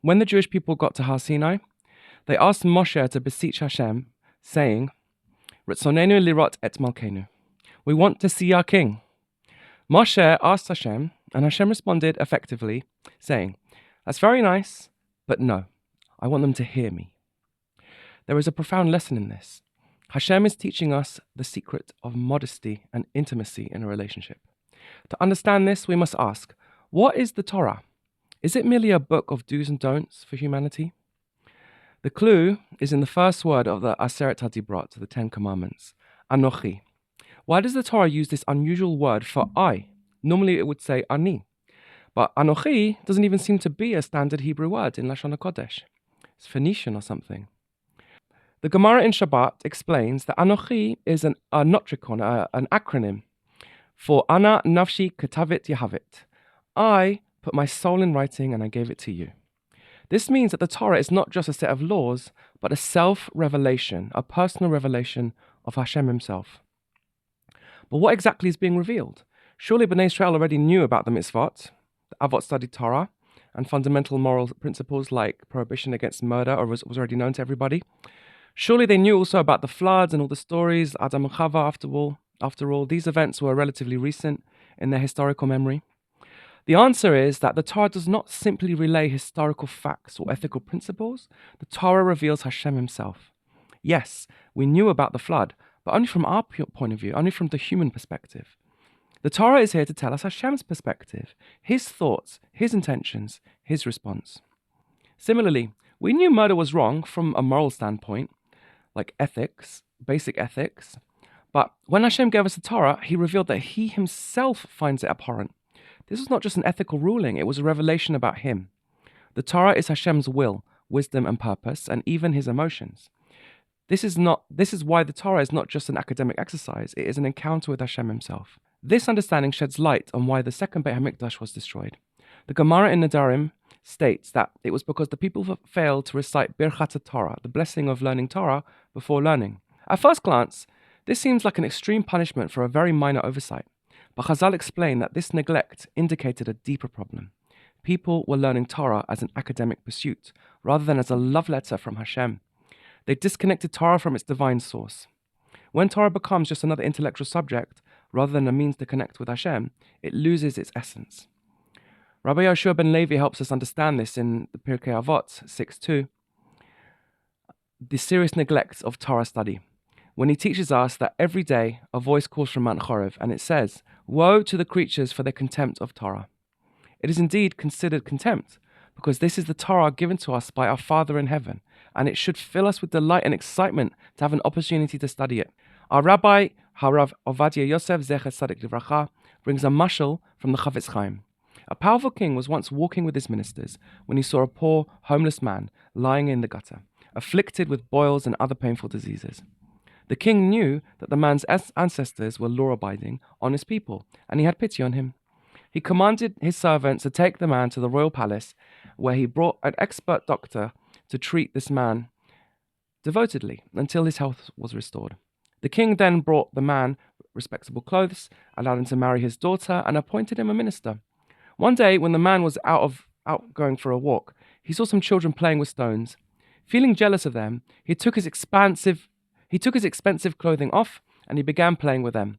when the Jewish people got to Har Sinai, they asked Moshe to beseech Hashem, saying, Ritzonenu lirot et malkenu. We want to see our king. Moshe asked Hashem, and Hashem responded effectively, saying, that's very nice, but no, I want them to hear me. There is a profound lesson in this. Hashem is teaching us the secret of modesty and intimacy in a relationship. To understand this, we must ask, what is the Torah? Is it merely a book of do's and don'ts for humanity? The clue is in the first word of the Aseret HaDibrot, the Ten Commandments, Anochi. Why does the Torah use this unusual word for I? Normally it would say Ani. But Anochi doesn't even seem to be a standard Hebrew word in Lashon HaKodesh. It's Phoenician or something. The Gemara in Shabbat explains that Anochi is a notricon, an acronym for Ana Nafshi Ketavit Yahavit. I put my soul in writing and I gave it to you. This means that the Torah is not just a set of laws, but a self-revelation, a personal revelation of Hashem himself. But what exactly is being revealed? Surely Bnei Israel already knew about the mitzvot. The Avot studied Torah, and fundamental moral principles like prohibition against murder was already known to everybody. Surely they knew also about the floods and all the stories, Adam and Chava. After all, these events were relatively recent in their historical memory. The answer is that the Torah does not simply relay historical facts or ethical principles. The Torah reveals Hashem himself. Yes, we knew about the flood, but only from our point of view, only from the human perspective. The Torah is here to tell us Hashem's perspective, his thoughts, his intentions, his response. Similarly, we knew murder was wrong from a moral standpoint, like ethics, basic ethics. But when Hashem gave us the Torah, he revealed that he himself finds it abhorrent. This was not just an ethical ruling, it was a revelation about him. The Torah is Hashem's will, wisdom and purpose, and even his emotions. This is why the Torah is not just an academic exercise, it is an encounter with Hashem himself. This understanding sheds light on why the second Beit HaMikdash was destroyed. The Gemara in Nedarim states that it was because the people failed to recite Birchat Torah, the blessing of learning Torah, before learning. At first glance, this seems like an extreme punishment for a very minor oversight. But Chazal explained that this neglect indicated a deeper problem. People were learning Torah as an academic pursuit, rather than as a love letter from Hashem. They disconnected Torah from its divine source. When Torah becomes just another intellectual subject, rather than a means to connect with Hashem, it loses its essence. Rabbi Yoshua ben Levi helps us understand this in the Pirkei Avot 6.2, the serious neglect of Torah study, when he teaches us that every day a voice calls from Mount Chorev, and it says, woe to the creatures for their contempt of Torah. It is indeed considered contempt, because this is the Torah given to us by our Father in heaven, and it should fill us with delight and excitement to have an opportunity to study it. Our Rabbi, Harav Ovadia Yosef Zecher Tzadik Livracha, brings a mashal from the Chavetz Chaim. A powerful king was once walking with his ministers when he saw a poor, homeless man lying in the gutter, afflicted with boils and other painful diseases. The king knew that the man's ancestors were law-abiding, honest people, and he had pity on him. He commanded his servants to take the man to the royal palace, where he brought an expert doctor to treat this man devotedly until his health was restored. The king then brought the man respectable clothes, allowed him to marry his daughter, and appointed him a minister. One day, when the man was out going for a walk, he saw some children playing with stones. Feeling jealous of them, he took his expensive clothing off, and he began playing with them.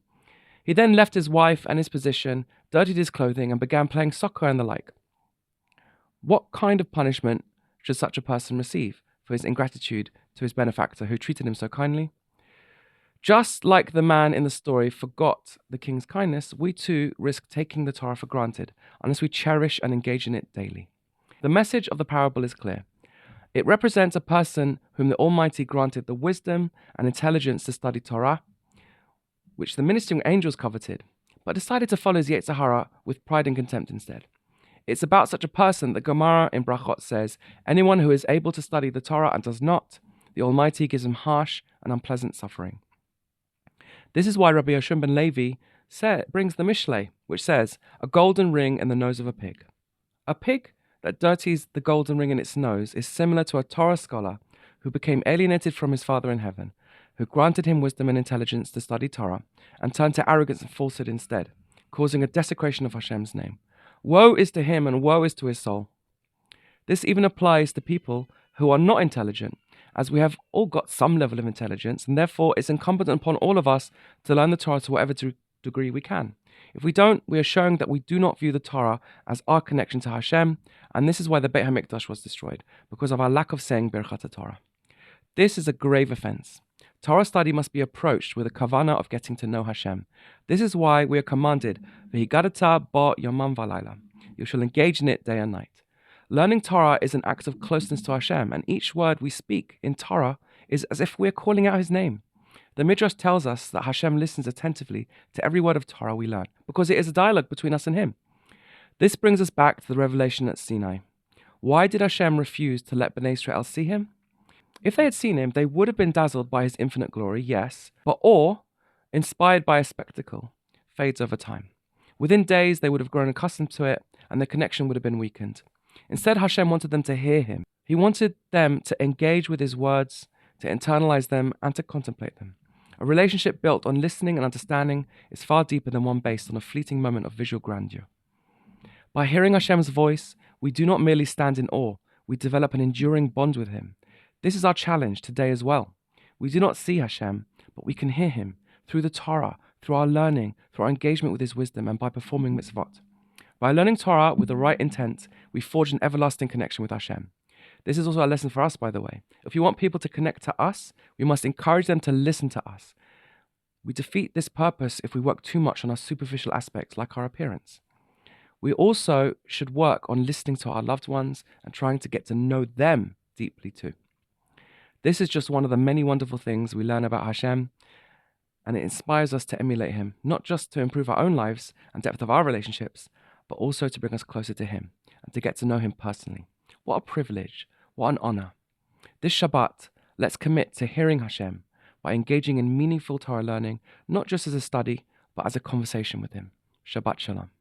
He then left his wife and his position, dirtied his clothing, and began playing soccer and the like. What kind of punishment should such a person receive for his ingratitude to his benefactor who treated him so kindly? Just like the man in the story forgot the king's kindness, we too risk taking the Torah for granted unless we cherish and engage in it daily. The message of the parable is clear. It represents a person whom the Almighty granted the wisdom and intelligence to study Torah, which the ministering angels coveted, but decided to follow his Yetzer Hara with pride and contempt instead. It's about such a person that Gemara in Brachot says, anyone who is able to study the Torah and does not, the Almighty gives him harsh and unpleasant suffering. This is why Rabbi Yoshua ben Levi brings the Mishlei, which says, a golden ring in the nose of a pig. A pig that dirties the golden ring in its nose is similar to a Torah scholar who became alienated from his Father in heaven, who granted him wisdom and intelligence to study Torah, and turned to arrogance and falsehood instead, causing a desecration of Hashem's name. Woe is to him and woe is to his soul. This even applies to people who are not intelligent, as we have all got some level of intelligence, and therefore it's incumbent upon all of us to learn the Torah to whatever degree we can. If we don't, we are showing that we do not view the Torah as our connection to Hashem, and this is why the Beit HaMikdash was destroyed, because of our lack of saying Birchat Torah. This is a grave offense. Torah study must be approached with a kavana of getting to know Hashem. This is why we are commanded, V'higadata ba yomam v'layla. You shall engage in it day and night. Learning Torah is an act of closeness to Hashem, and each word we speak in Torah is as if we are calling out His name. The Midrash tells us that Hashem listens attentively to every word of Torah we learn, because it is a dialogue between us and Him. This brings us back to the revelation at Sinai. Why did Hashem refuse to let Bnei Israel see Him? If they had seen Him, they would have been dazzled by His infinite glory, yes, but awe, inspired by a spectacle, fades over time. Within days, they would have grown accustomed to it, and the connection would have been weakened. Instead, Hashem wanted them to hear Him. He wanted them to engage with His words, to internalize them, and to contemplate them. A relationship built on listening and understanding is far deeper than one based on a fleeting moment of visual grandeur. By hearing Hashem's voice, we do not merely stand in awe, we develop an enduring bond with Him. This is our challenge today as well. We do not see Hashem, but we can hear Him through the Torah, through our learning, through our engagement with His wisdom, and by performing mitzvot. By learning Torah with the right intent, we forge an everlasting connection with Hashem. This is also a lesson for us, by the way. If we want people to connect to us, we must encourage them to listen to us. We defeat this purpose if we work too much on our superficial aspects, like our appearance. We also should work on listening to our loved ones and trying to get to know them deeply too. This is just one of the many wonderful things we learn about Hashem, and it inspires us to emulate Him, not just to improve our own lives and depth of our relationships, but also to bring us closer to Him and to get to know Him personally. What a privilege, what an honor. This Shabbat, let's commit to hearing Hashem by engaging in meaningful Torah learning, not just as a study, but as a conversation with Him. Shabbat Shalom.